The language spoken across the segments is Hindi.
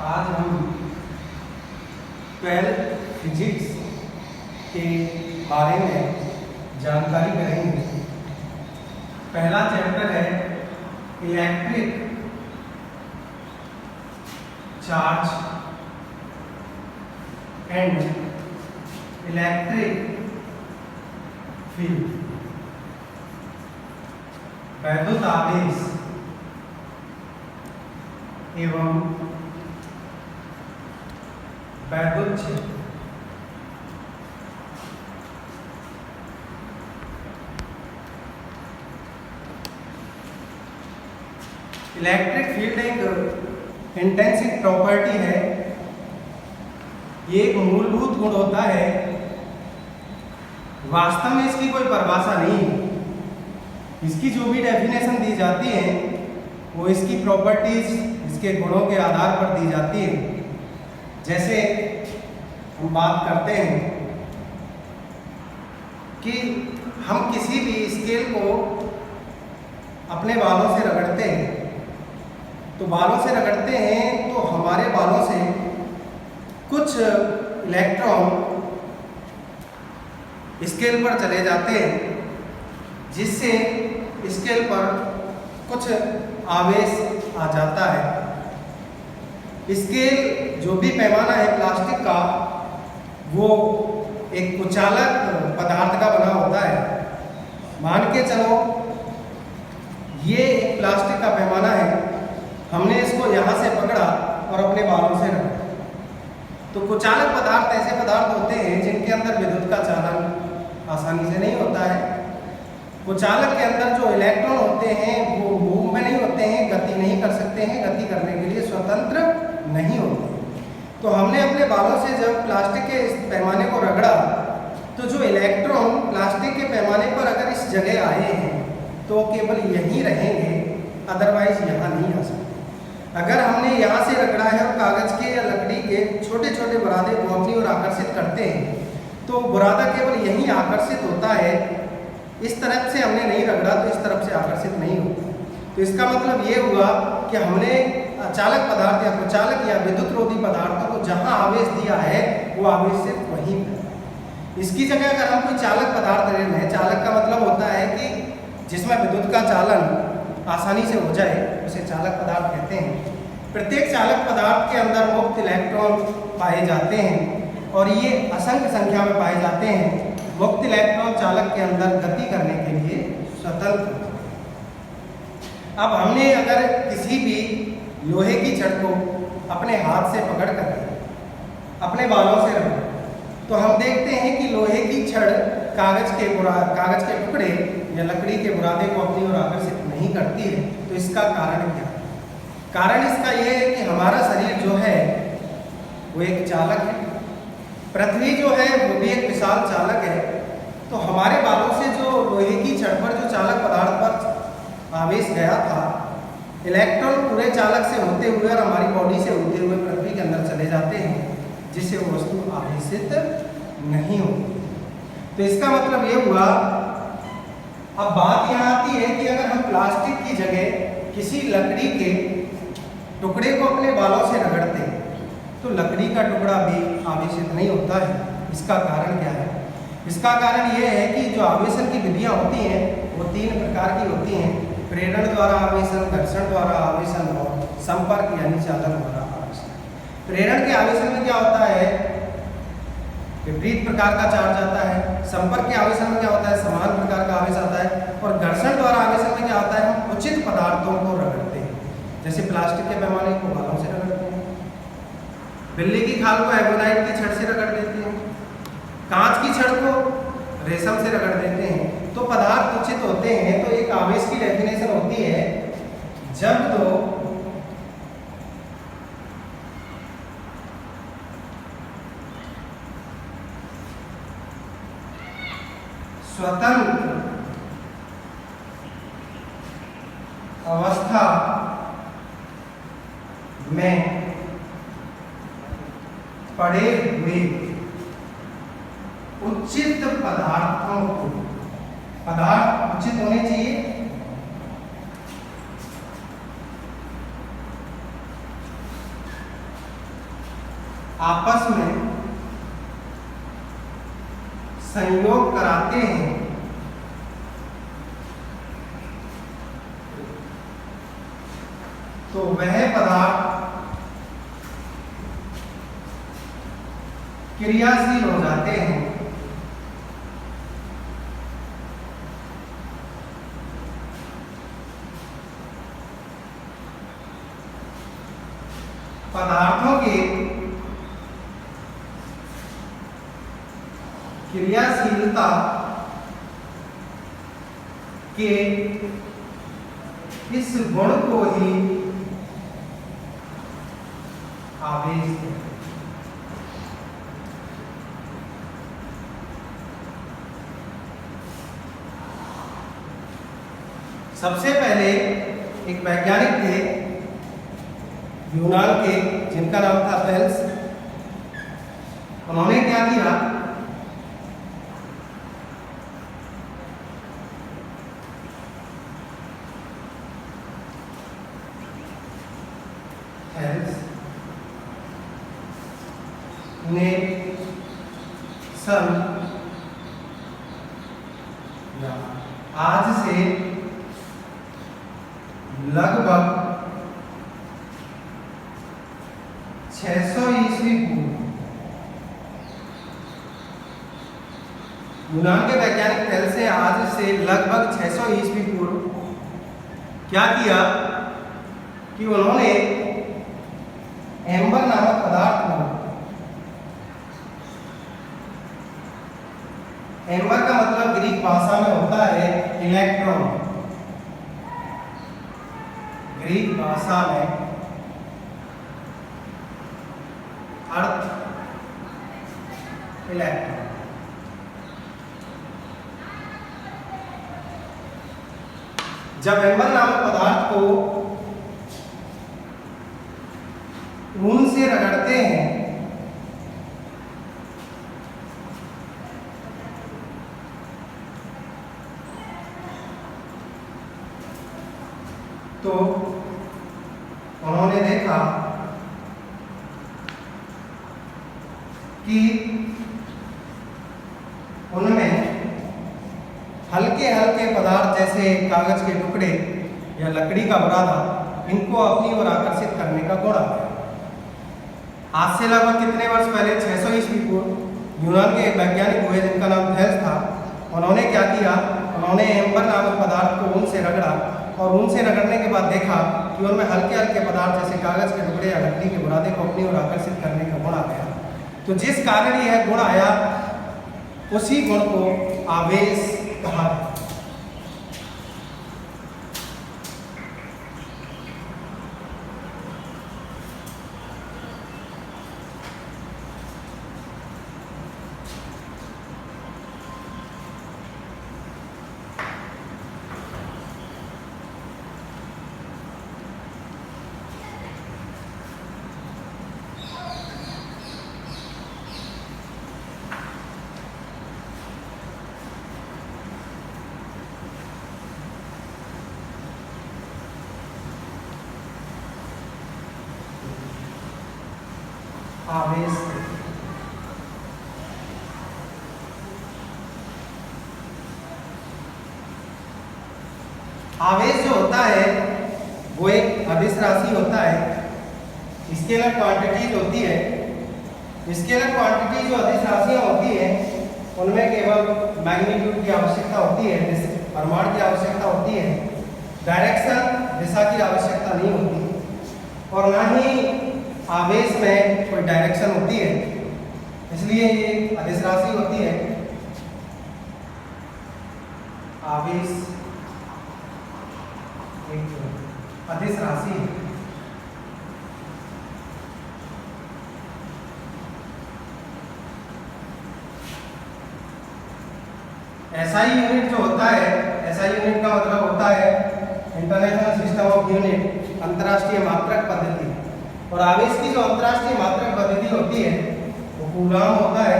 आज हम 12 फिजिक्स के बारे में जानकारी करेंगे। पहला चैप्टर है electric charge and electric field, वैद्युत आवेश एवं वैद्युत क्षेत्र। इलेक्ट्रिक फील्ड एक इंटेंसिव प्रॉपर्टी है। ये एक मूलभूत गुण होता है। वास्तव में इसकी कोई परिभाषा नहीं है। इसकी जो भी डेफिनेशन दी जाती है वो इसकी प्रॉपर्टीज, इसके गुणों के आधार पर दी जाती है। जैसे हम बात करते हैं कि हम किसी भी स्केल को अपने बालों से रगड़ते हैं, तो बालों से रगड़ते हैं तो हमारे बालों से कुछ इलेक्ट्रॉन स्केल पर चले जाते हैं, जिससे स्केल पर कुछ आवेश आ जाता है। स्केल जो भी पैमाना है प्लास्टिक का, वो एक कुचालक पदार्थ का बना होता है। मान के चलो ये एक प्लास्टिक का पैमाना है, हमने इसको यहाँ से पकड़ा और अपने बालों से रखा। तो कुचालक पदार्थ ऐसे पदार्थ होते हैं जिनके अंदर विद्युत का चालन आसानी से नहीं होता है। कुचालक के अंदर जो इलेक्ट्रॉन होते हैं वो मूव में नहीं होते हैं, गति नहीं कर सकते हैं, गति करने के लिए स्वतंत्र नहीं होते। तो हमने अपने बालों से जब प्लास्टिक के इस पैमाने को रगड़ा, तो जो इलेक्ट्रॉन प्लास्टिक के पैमाने पर अगर इस जगह आए हैं तो केवल यहीं रहेंगे, अदरवाइज यहाँ नहीं आ सकते। अगर हमने यहाँ से रगड़ा है और कागज के या लकड़ी के छोटे छोटे बुरादे को अपनी ओर आकर्षित करते हैं, तो बुरादा केवल यहीं आकर्षित होता है। इस तरफ से हमने नहीं रगड़ा तो इस तरफ से आकर्षित नहीं होता। तो इसका मतलब ये हुआ कि हमने चालक पदार्थ या कुचालक या विद्युत रोधी पदार्थों को जहाँ आवेश दिया है वो आवेश सिर्फ वहीं पर। इसकी जगह अगर हम कोई चालक पदार्थ ले लें, चालक का मतलब होता है कि जिसमें विद्युत का चालन आसानी से हो जाए, उसे चालक पदार्थ कहते हैं। प्रत्येक चालक पदार्थ के अंदर मुक्त इलेक्ट्रॉन पाए जाते हैं और ये असंख्य संख्या में पाए जाते हैं। मुक्त इलेक्ट्रॉन चालक के अंदर गति करने के लिए स्वतंत्र। अब हमने अगर किसी भी लोहे की छड़ को अपने हाथ से पकड़कर अपने बालों से रखा, तो हम देखते हैं कि लोहे की छड़ कागज के टुकड़े या लकड़ी के बुरादे को अपनी ओर आकर्षित नहीं करती है। तो इसका कारण क्या है? कारण इसका यह है कि हमारा शरीर जो है वो एक चालक है। पृथ्वी जो है वो भी एक विशाल चालक है। तो हमारे बालों से जो लोहे की छड़ पर जो चालक पदार्थ पर आवेश गया था, इलेक्ट्रॉन पूरे चालक से होते हुए और हमारी बॉडी से होते हुए पृथ्वी के अंदर चले जाते हैं, जिससे वो वस्तु आवेशित नहीं होती। तो इसका मतलब ये हुआ। अब बात यहाँ आती है कि अगर हम प्लास्टिक की जगह किसी लकड़ी के टुकड़े को अपने बालों से रगड़ते हैं, तो लकड़ी का टुकड़ा भी आवेशित नहीं होता है। इसका कारण क्या है? इसका कारण यह है कि जो आवेशन की विधियाँ होती हैं वो 3 प्रकार की होती हैं: प्रेरण द्वारा आवेशन, घर्षण द्वारा आवेशन और संपर्क यानी चालन द्वारा आवेशन। प्रेरण के आवेशन में क्या होता है? विपरीत प्रकार का चार्ज आता है। संपर्क के आवेशन में क्या होता है? समान प्रकार का आवेश आता है। और घर्षण द्वारा आवेशन में क्या होता है? हम उचित पदार्थों को रगड़ते हैं, जैसे प्लास्टिक के पैमाने को बालों से रगड़ते हैं, बिल्ली की खाल को एबोनाइट की छड़ से रगड़ देते हैं, कांच की छड़ को रेशम से रगड़ देते हैं। तो पदार्थ उचित होते हैं। तो एक आवेश की डेफिनेशन होती है, जब तो स्वतंत्र अवस्था में पड़े हुए उचित पदार्थों को, पदार्थ उचित होने चाहिए, आपस में संयोग कराते हैं तो वह पदार्थ क्रियाशील हो जाते हैं। पदार्थों के क्रियाशीलता के इस गुण को ही आवेश है। सबसे पहले एक वैज्ञानिक थे यूनान के, जिनका नाम था थेल्स। उन्होंने क्या किया, थेल्स ने सन आज से लगभग 600 ईस्वी पूर्व, यूनान के वैज्ञानिक थेल्स से आज से लगभग 600 ईस्वी पूर्व क्या किया कि उन्होंने एम्बर नामक पदार्थ को, एम्बर का मतलब ग्रीक भाषा में होता है इलेक्ट्रॉन, ग्रीक भाषा में अर्थ इलेक्ट्रॉन। जब एम्बर नामक पदार्थ को ऊन से रगड़ते हैं तो उन्होंने देखा कि उनमें हल्के हल्के पदार्थ जैसे कागज के टुकड़े या लकड़ी का बुरादा, इनको अपनी ओर आकर्षित करने का गुण आता है। आज से लगभग कितने वर्ष पहले, 600 ईस्वी पूर्व, यूनान के एक वैज्ञानिक हुए जिनका नाम थेल्स था। उन्होंने क्या किया, उन्होंने एम्बर नामक पदार्थ को ऊन से रगड़ा और ऊन से रगड़ने के बाद देखा कि उनमें हल्के हल्के पदार्थ जैसे कागज के टुकड़े या लकड़ी के बुरादे को अपनी ओर आकर्षित करने का गुण आ गया। तो जिस कारण यह गुण आया, उसी गुण को आवेश कहा। आवेश आवेश जो होता है वो एक अदिश राशि होता है। स्केलर क्वांटिटीज होती है। स्केलर क्वांटिटी जो अदिश राशियां होती है उनमें केवल मैग्नीट्यूड की आवश्यकता होती है, परिमाण की आवश्यकता होती है, डायरेक्शन दिशा की आवश्यकता नहीं होती, और ना ही आवेश में कोई डायरेक्शन होती है। इसलिए ये अदिश राशि होती है। आवेश एक अदिश राशि है। एसआई यूनिट जो होता है, एसआई यूनिट का मतलब होता है इंटरनेशनल सिस्टम ऑफ यूनिट, अंतर्राष्ट्रीय मात्रक पद्धति। और आवेश की जो अंतर्राष्ट्रीय मात्रक पद्धति होती है वो कूलाम होता है,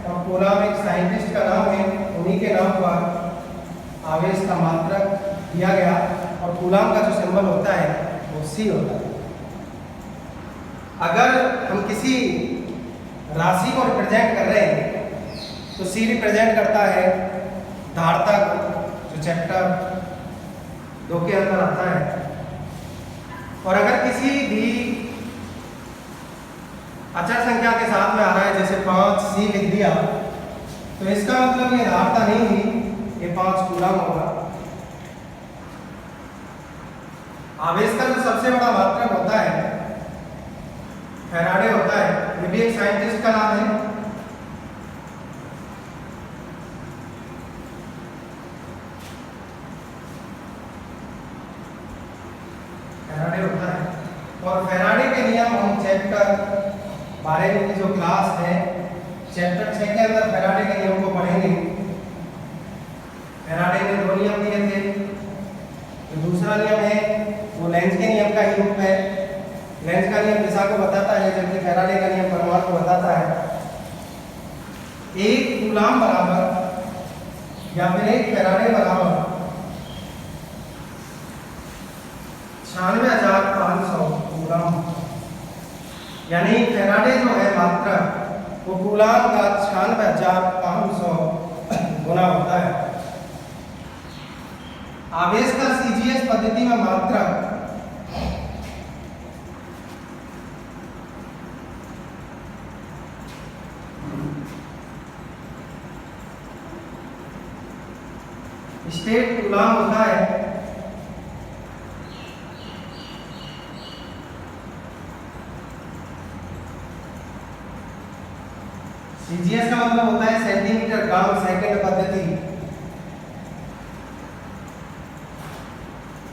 और कूलाम एक साइंटिस्ट का नाम है, उन्हीं के नाम पर आवेश का मात्रक दिया गया। और कूलाम का जो सिंबल होता है वो C होता है। अगर हम किसी राशि को रिप्रेजेंट कर रहे हैं तो सी रिप्रेजेंट करता है धारता को, जो चैप्टर 2 के अंदर आता है। और अगर किसी भी अचर संख्या के साथ में आ रहा है, जैसे 5 सी लिख दिया, तो इसका मतलब ये धारता नहीं हुई, ये 5 कूलम होगा। आवेश का जो सबसे बड़ा मात्रक होता है फैराडे होता है, ये भी एक साइंटिस्ट का नाम है। फैराडे होता है, और फैराडे के नियम हम चैप्टर 12 की जो क्लास है चैप्टर 6 के अंदर फैराडे के नियम को पढ़ेंगे। फैराडे ने 2 नियम दिए थे, तो दूसरा नियम है वो लेंज के नियम का ही रूप है। लेंज का नियम दिशा को बताता है, जबकि फैराडे का नियम परिमाण को बताता है। एक कूलम बराबर या फिर एक फैराडे बराबर 96,500 कूलम, यानी फैराडे जो है मात्रक वो कूलम का 96,500 गुना होता है। आवेश का सीजीएस पद्धति में मात्रक स्टेट कूलम होता है। सीजीएस का मतलब होता है सेंटीमीटर ग्राम सेकंड पद्धति।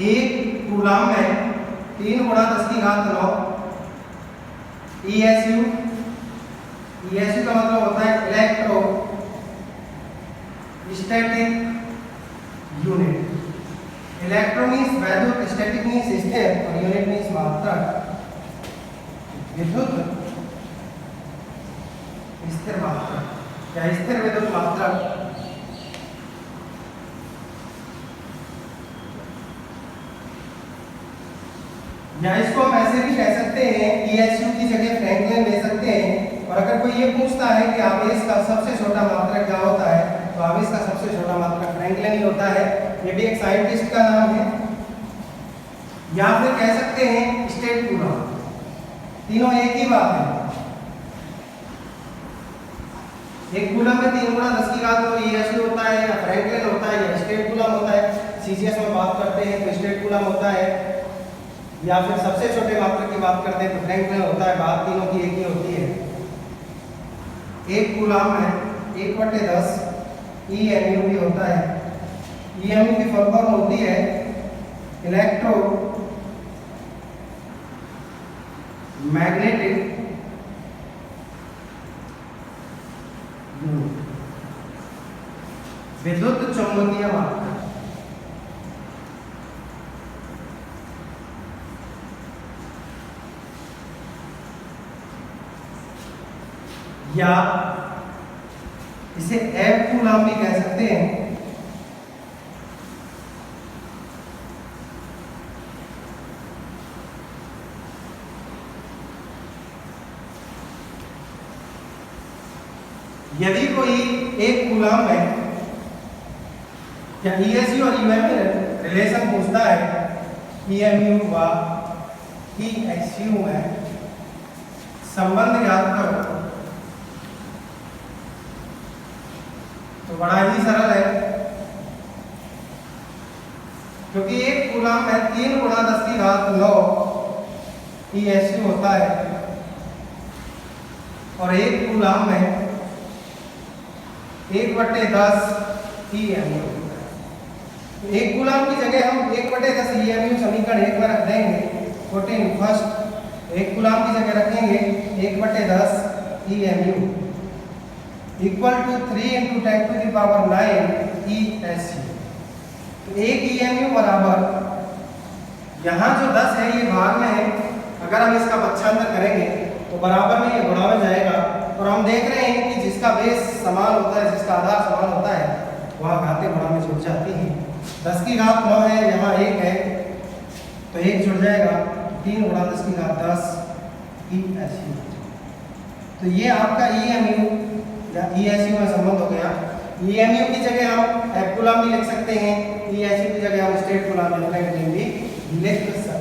एक कूलम में 3 × 10⁹ ESU। ESU का मतलब होता है electro static unit. Electro means वैद्युत, स्टैटिक मींस स्थिर, और यूनिट मींस मात्रक, विद्युत स्थिर मात्रक या स्थिर विद्युत मात्रक। या इसको हम ऐसे भी कह सकते हैं, ESU की जगह फ्रैंकलिन ले सकते हैं। और अगर कोई ये पूछता है कि आवेश का सबसे छोटा मात्रक क्या होता है, तो आवेश का सबसे छोटा मात्रक फ्रैंकलिन ही होता है। ये भी एक साइंटिस्ट का नाम है। या फिर कह सकते हैं स्टेट कूलम, तीनों एक ही बात है। एक कूलम में 3 × 10⁹ ESU होता है, या फ्रैंकलिन होता है, या स्टेट कूलम होता है। सीजीएस में बात करते हैं तो स्टेट कूलम होता है, या फिर सबसे छोटे मात्रक की बात करते हैं तो फ्रैंकलिन होता है। बात तीनों की एक ही होती है। एक कूलम में 1/10 EMU भी होता है। EMU की फुल फॉर्म होती है इलेक्ट्रो मैग्नेटिक विद्युत चुंबकीय मात्रक। या इसे एफ कूलम भी कह सकते हैं। यदि कोई एक कूलम में या ESU और UMU रिलेशन पूछता है, EMU व ESU में संबंध ज्ञात करो, तो बड़ा ही सरल है, क्योंकि एक कूलम में 3 × 10⁹ ESU होता है, और एक कूलम में 1/10 EMU होता है। एक कूलम की जगह हम 1/10 EMU समीकरण 1 में रख देंगे। 14 फर्स्ट एक कूलम की जगह रखेंगे 1/10 EMU इक्वल टू 3 × 10⁹ ESU। तो एक EMU बराबर, यहाँ जो 10 है ये भाग में है, अगर हम इसका पक्षांतर करेंगे तो बराबर में ये गुणा में जाएगा। और हम देख रहे हैं कि जिसका बेस समान होता है, जिसका आधार समान होता है, वहाँ घातें गुणा में जुड़ जाती हैं। 10⁹ है, यहाँ 1 है तो 1 जुड़ जाएगा, 3 × 10⁻10 ESU। तो ये आपका EMU या ESU में संबंध हो गया। EMU की जगह हम F कूलम भी लिख सकते हैं, ESU की जगह हम स्टेट कूलम भी लिख सकते हैं।